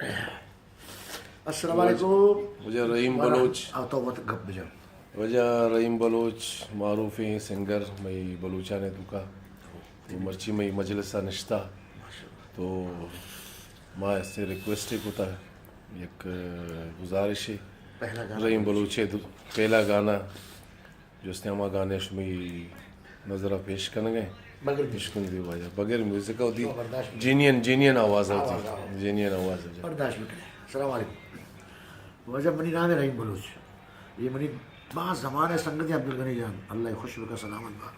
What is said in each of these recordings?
السلام علیکم. وجہ رحیم بلوچ تو وہ گپ بجا وجہ رحیم بلوچ معروف ہیں سنگر مئی بلوچانے دکا تو مرچی مئی مجلسہ نشتا تو ماں سے ریکویسٹ ہوتا ہے ایک گزارش ہے پہلا گانا رحیم بلوچے پہلا گانا جو اس نے ہمارا گانے شمی نظرہ پیش کرنے گئے عشق دی وجہ بغیر میوزک ہوتی جینین آواز ہوتی جینین آواز ہوتی برداشت میں کریں. السلام علیکم. وجہ منی نام ہے رحیم بلوچ. یہ منی بعض زمانے سنگت عبد الغنی جان اللہ خوش بکا سلامت بار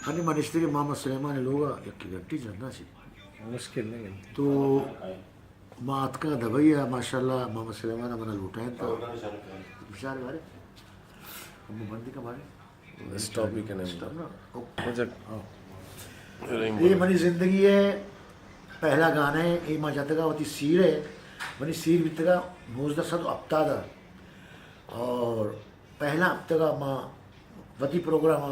ہنی منشتے کے محمد سلیمان لوگا یک کی گھنٹی جاننا سی مشکل نہیں تو مات کا دبیا ماشاء اللہ محمد سلیمان منا لوٹائیں تو بشارے بارے ہم بندی کا بارے اس ٹاپک کے نام یہ منی زندگی ہے. پہلا گانا ہے یہ ماں جاتا گا ہوتی سیر ہے منی سیر بیتا گا موزدہ صد ابتا دا اور پہلا ابتا گا ماں وتی پروگرام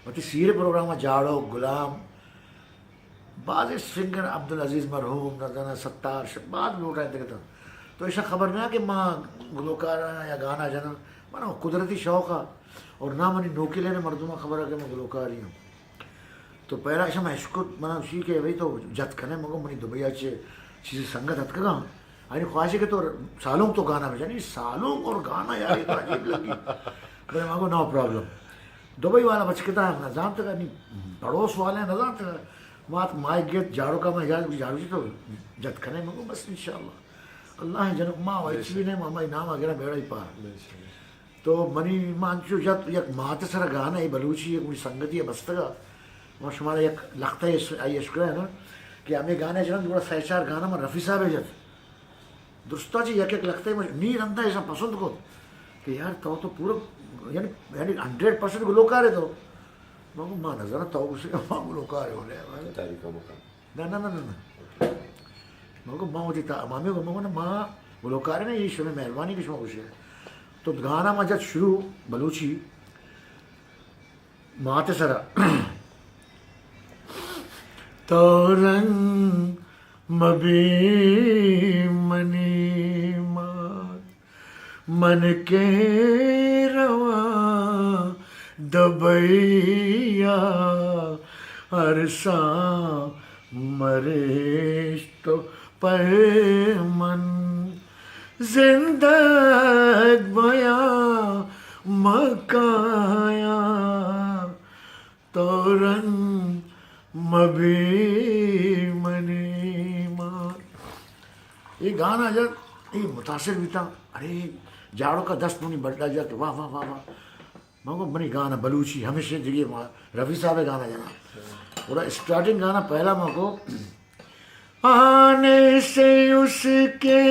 وتی سیر پروگرام جاڑو غلام بعض سنگر عبدالعزیز مرحوم نردانہ ستار بعد میں اٹھائے تھے تو ایسا خبر نہ کہ ماں گلوکار یا گانا جانا مانا قدرتی شوق ہے اور نہ منی نوکی لینے مردمہ خبر ہے کہ میں گلوکار ہی ہوں. تو پہلا ایسا میں عشق منا اسی کے بھائی تو جت کھنے مگو منی دبئی اچھے چیزیں سنگت ہت کگا یعنی خواہش ہے کہ تو سالوں تو گانا میں جانی سالوں اور گانا یار یہ تو عجیب لگی میں مانگو نو پرابلم دبئی والا بچکتا ہے نظام تک نہیں پڑوس والے ہیں نظام تک مات مائی گیت جاڑو کا میں جاڑو جی تو جت کھنے مگو بس انشاءاللہ اللہ جنب ماں وائچ بھی نہیں ماما نام آگے بیڑا ہی پار تو منی مانچو جت یک مات سر گانا ہے بلوچی ایک مجھے سنگتی ہے بستگا اور شمارا یک لگتا ہے آئی اشکرا ہے نا کہ ہمیں گانے جنب بڑا سہچار گانا میں رفیع صاحب ہے جت درستا جی یک لگتا ہے نیر اندہ ایسا پسند کو کہ یار تو پورا یعنی 100% گلوکار ہے تو مانگو ماں نظر تو اسے ماں گلوکار ہو رہے نہ مانگو ماں ہوتی مامی کو مانگو نا ماں گلوکار ہے نا یہ شمع مہربانی کی شما خوش ہے تو گانا میں جب شروع بلوچی ماتے سرا تورن مبی منی مات من کے رواں دبیا عرصاں مرش تو پر من زندگ بیا مکایا تورن مبی منی ماں. یہ گانا جب یہ متاثر بھی تھا ارے جاڑوں کا دست منی بڑھتا جا کہ واہ واہ واہ واہ مانگو منی گانا بلوچی ہمیشہ جگہ رفیع صاحب گانا جانا پورا اسٹارٹنگ گانا پہلا مانگو آنے سے اس کے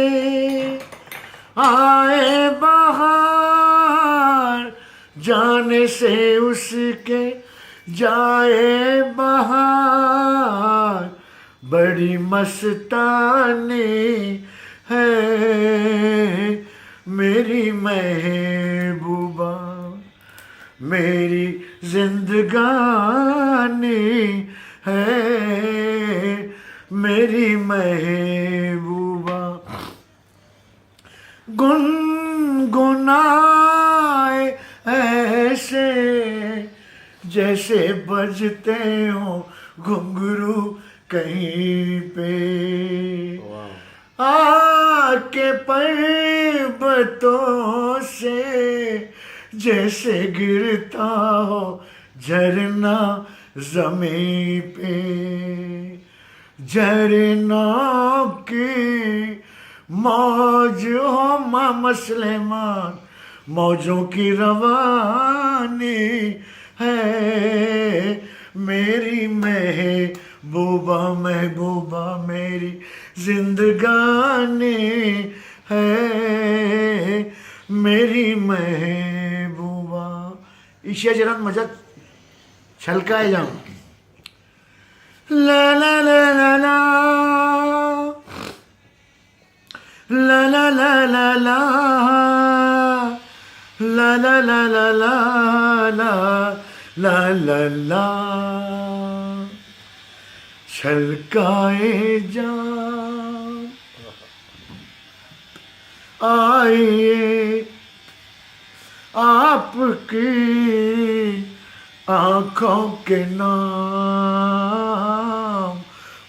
آئے بہار جانے سے اس کے جائے بہار بڑی مستانی ہے میری محبوبہ میری زندگانی ہے میری محبوبہ گنگنائے ایسے جیسے بجتے ہوں گھنگرو کہیں پہ آ کے پربتوں سے جیسے گرتا ہو جھرنا زمین پہ جھرنوں کی موج ہو ماما سلیمان موجوں کی روانی ہے میری محبوبہ محبوبہ میری زندگانی ہے میری محبوبہ. ایشیا جران مجد چھلکائے جاؤں لا لا لا لا لا لا لا لا لا لا لا لا لا لا لا لا لا لا چھلکائے جا آئیے آپ کی آنکھوں کے نام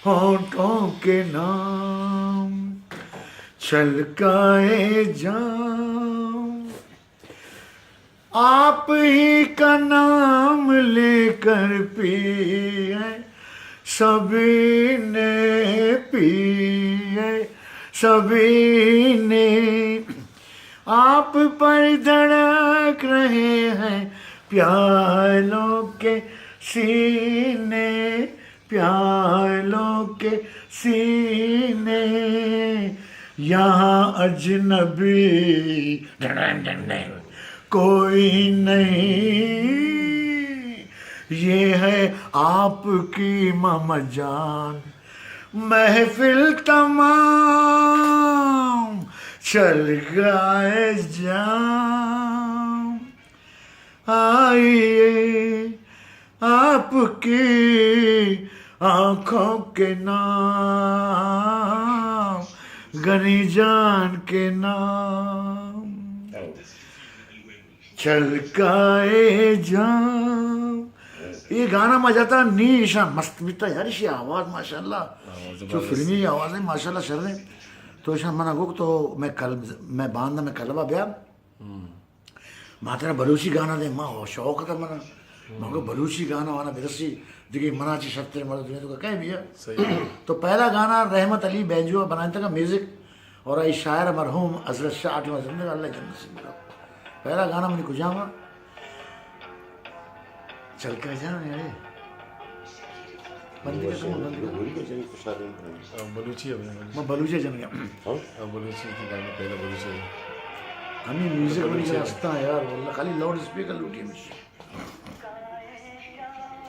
ہونٹوں کے نام چھلکائے جام آپ ہی کا نام لے کر پیے سبھی نے پیے سبھی نے آپ پر دھڑک رہے ہیں پیالوں کے سینے پیالوں کے سینے یہاں اجنبی کوئی نہیں یہ ہے آپ کی ماما جان محفل تمام چل گئے جام آئیے آپ کی آنکھوں کے نام گنی جان کے نام چھلکائے جام یہ گانا مزہ تھا نیشا مست بھی تھا یار اسی آواز ماشاء اللہ جو فلمی آواز ہے ماشاء اللہ شر تو ایسا منع گو تو میں باندھا میں کلبہ بیا ماترا بلوچی گانا دے ماں شوق تھا منا ماں کو بلوچی گانا وانا برسی دیکھیں منا چی شرطر مرد دنیا تو کہیں بھی ہے تو پہلا گانا رحمت علی بینجو بنانے تھا میوزک اور ای شاعر مرحوم حضرت شاہ آٹھواں زندگی اللہ جنت سے ملا پہلا گانا میں نے کچھ جاؤں چل کر جانا یارے بندی کا کمال بلوچی ہے میں بلوچی جن گیا بلوچی کی گانا پہلا بلوچی ہے ہمیں میوزک بنی کر ہستا ہے یار واللہ خالی لاؤڈ اسپیکر لوٹی ہے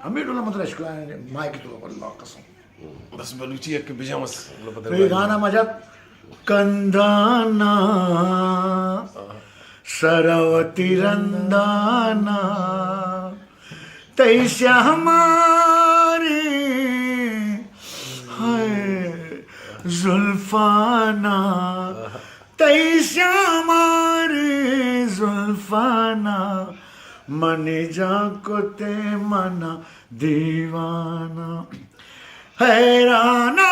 ہمیں ڈولا مطلب اشکلا ہے مائی کی تو اللہ قسم بس بلوچی ہے کہ بجامس پھر گانا مجب کندانا سروتی رندانا تیسیا ہماری زلفانا تیسیا ہماری زلفانا منی جا کو تے منا دیوانا حیرانا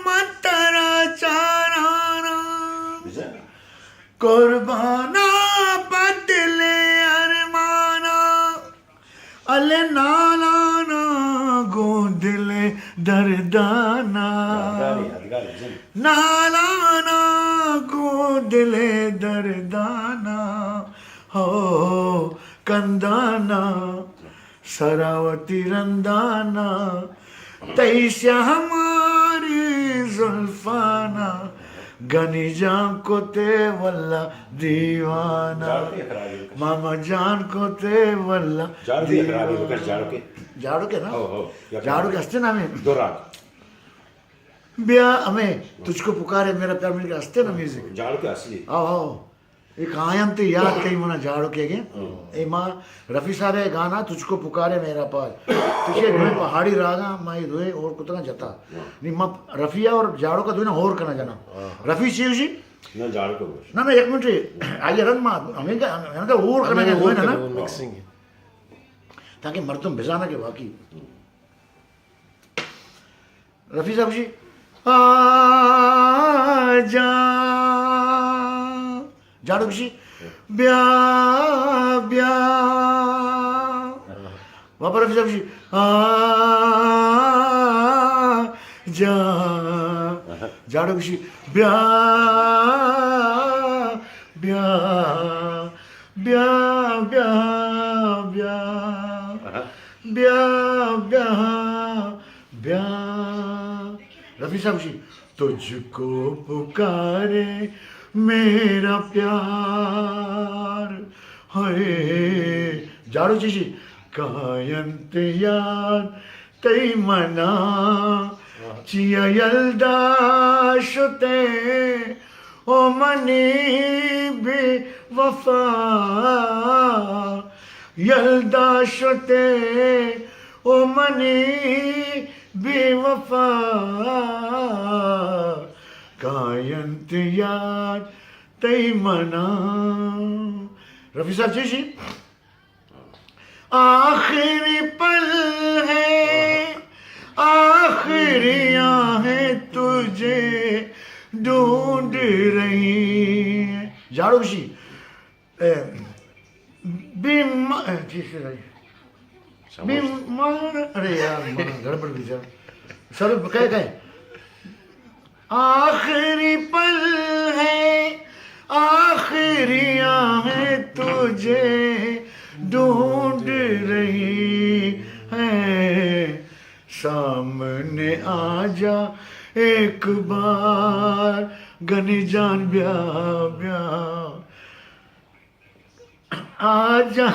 مترا چارانا قربانا بدلے ارمانا الے نالانا گودلے دردانا نالانا گودلے دردانا ہو کندانا سراوتی رندانا تیسیا ہماری زلفانا گنی جان کو تے واللہ دیوانا ماما جان کو تے واللہ جاڑو کے نا جاڑو کے ہستے نا ہمیں بیا ہمیں تجھ کو پکارے میرا پیار مل کے ہستے نا میوزک جاڑو کے اصلی آو ایک آیم تے یاد کئی منا جاڑو کے گئے اے ماں رفی سارے گانا تجھ کو پکارے میرا پاس تجھے دوئے پہاڑی راگا مائی دوئے اور کتنا جتا نہیں ماں رفیہ اور جاڑو کا دوئے نا اور کنا جانا رفی چیو جی نہ جاڑو کو نا نا ایک منٹ آئیے رن ماں ہمیں کا اور کنا جانا دوئے نا مکسنگ ہے تاکہ مردم بزانا کے واقعی رفی صاحب جی آجا جاڑو کسی بیا بیا وہاں پر رفی صاحب جی آجا جاڑو کسی بیا بیا بیا بیا بیا بیا بیا بیا رفی صاحب جی تجھ کو پکارے میرا پیار ہے جاڑو چیشی کائنت یار تی منا چیا یلدا شتے او منی بی وفا یلدا شتے او منی بی وفا کائنت یار تیمنا رفیع صاحب چیشی آخری پل ہے آخری آہیں تجھے ڈھونڈ رہی ہیں جھاڑو بشی بیمار ارے یار گڑبڑ بھی سر کہے آخری پل ہے آخری آہیں تجھے ڈھونڈ رہی ہے سامنے آ جا ایک بار گنی جان بیا بیا آ جا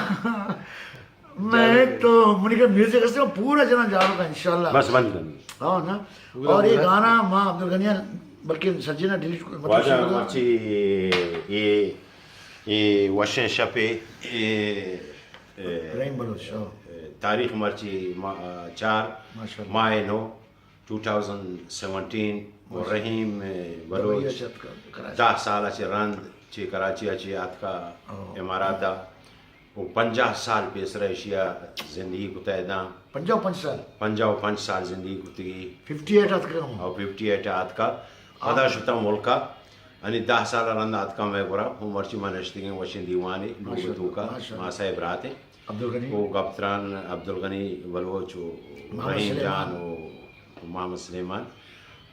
میں تو منی کا میوزک اس میں پورا جنا جا رہا تھا انشاءاللہ بس بند کر ہاں نا اور یہ گانا ماں عبدالغنی بلکہ سجینہ ڈیلیٹ واجہ مرچی یہ وشن شپے رحیم بلوچ تاریخ مرچی 4 ماہ 9 2017 اور رحیم بلوچ 10 سال اچھے رند چی کراچی اچھی آت کا اماراتا وہ 50 سال پیس رہشیا زندگی کو تیدام 55 سال زندگی کو تگی 58 آت کا ہوں اور 58 آت کا پدا شتا ملکا یعنی 10 سال رند آت کا میں برا ہوں مرچی منشتگیں وشن دیوانی لوگتو کا ماں صاحب راتے عبدالغنی وہ گپتران عبدالغنی بلوچ و رحیم جان و محمد سلیمان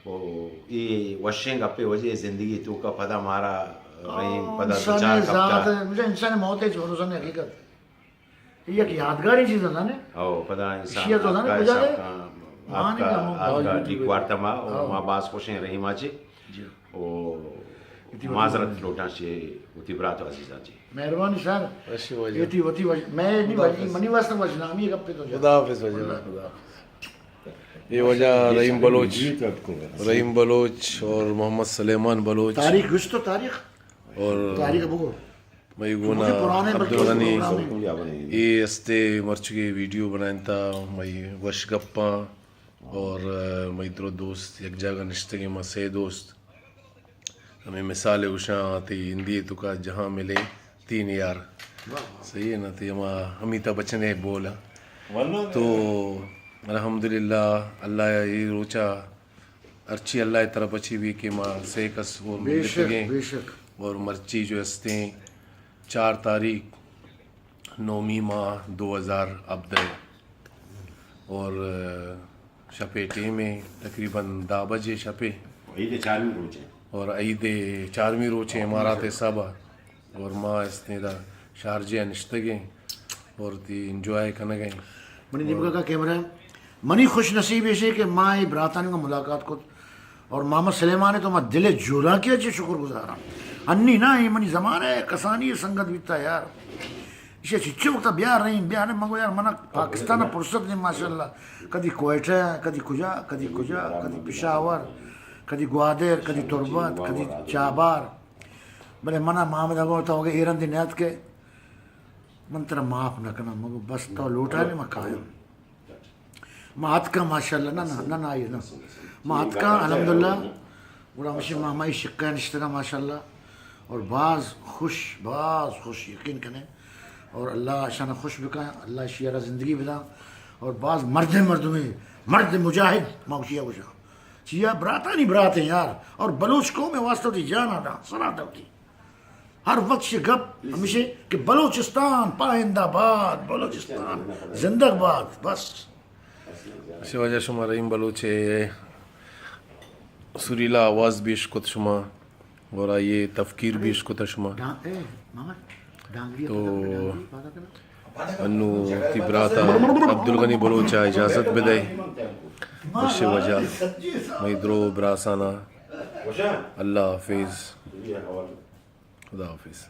وہ یہ وشن گپے وجہ زندگی تو کا پدا مارا رحیم پدا انسان ذات مجھے انسان موت ہے جو روزن حقیقت یہ ایک یادگاری چیز ہے نا او پدا انسان آپ کا ڈیکوار تما اور ماں باس خوشیں رحیم آچے اور معذرت لوٹا چے اتی برات عزیزہ چے مہربانی سر یہ تھی وتی میں نہیں وجہ منی واسطہ وجنا ہم یہ گپ پہ تو خدا حافظ وجہ خدا یہ وجہ رحیم بلوچ اور محمد سلیمان بلوچ تاریخ گوشت تو تاریخ اور تاریخ بگو میں گونا عبدالغنی یہ استے مرچ کے ویڈیو بنائیں تھا میں وش گپاں اور میں درو دوست یک جگہ نشتگی میں سے دوست ہمیں مثال اوشاں تی ہندی تو کا جہاں ملے 3 یار صحیح ہے نا تی امیتابھ بچن ہے بولا تو الحمدللہ اللہ یہ روچا ارچی اللہ طرف اچھی بھی کہ ماں سے کس اور ملتگیں اور مرچی جو ہستے 4 تاریخ 9 ماہ 2000 عبدال اور شپے ٹیمیں تقریباً 10 بجے شپے عید 4ویں روز ہے اور عید 4ویں روچے امارات صابہ اور ماں اس نے دا شارجہ نشتگیں اور تی انجوائے کرنے گئیں منی دیپکا کا کیمرہ منی خوش نصیب ایسے کہ ماں براتانی کو ملاقات کو اور محمد سلیمان تو ماں دل جورا کیا چے شکر گزارا انی نا یہ منی زمان ہے کسانی سنگت بیتا یار اسے چچے وقتا بیار رہی بیار رہی مگو یار منا پاکستان پرسک دیں ماشاءاللہ کدی کوئٹہ کدی کجا کدی پشاور کدی گوادر کدی تربت کدی چابار بلے منا محمد اگو ہوتا ہوگا ایران دی نیت کے من ترہ معاف نہ کرنا مگو بس تو لوٹا نہیں میں کھایا مہت کا ماشاءاللہ نا آئی نا مہت کا الحمدللہ بڑا مشی ماما شکہ نشتگا ماشاءاللہ اور بعض خوش یقین کریں اور اللہ شان خوش بکا اللہ شیعہ زندگی بدا اور بعض مرد مجاہد موشیہ وشا چیا براتا نہیں برات ہیں یار اور بلوچ کو میں واسطہ تھی جانا دا سرات ہوتی ہر وقت سے گپ ہمیشہ کہ بلوچستان پائندہ باد بلوچستان زندہ باد بس اسی وجہ شما رحیم بلوچ سریلا آواز بھی اشکت شما اور یہ تفکیر بھی اشکت شما تو انو تی براتا عبدالغنی بلوچ اجازت بدے اسی وجہ میں درو براسانہ اللہ حافظ خدا حافظ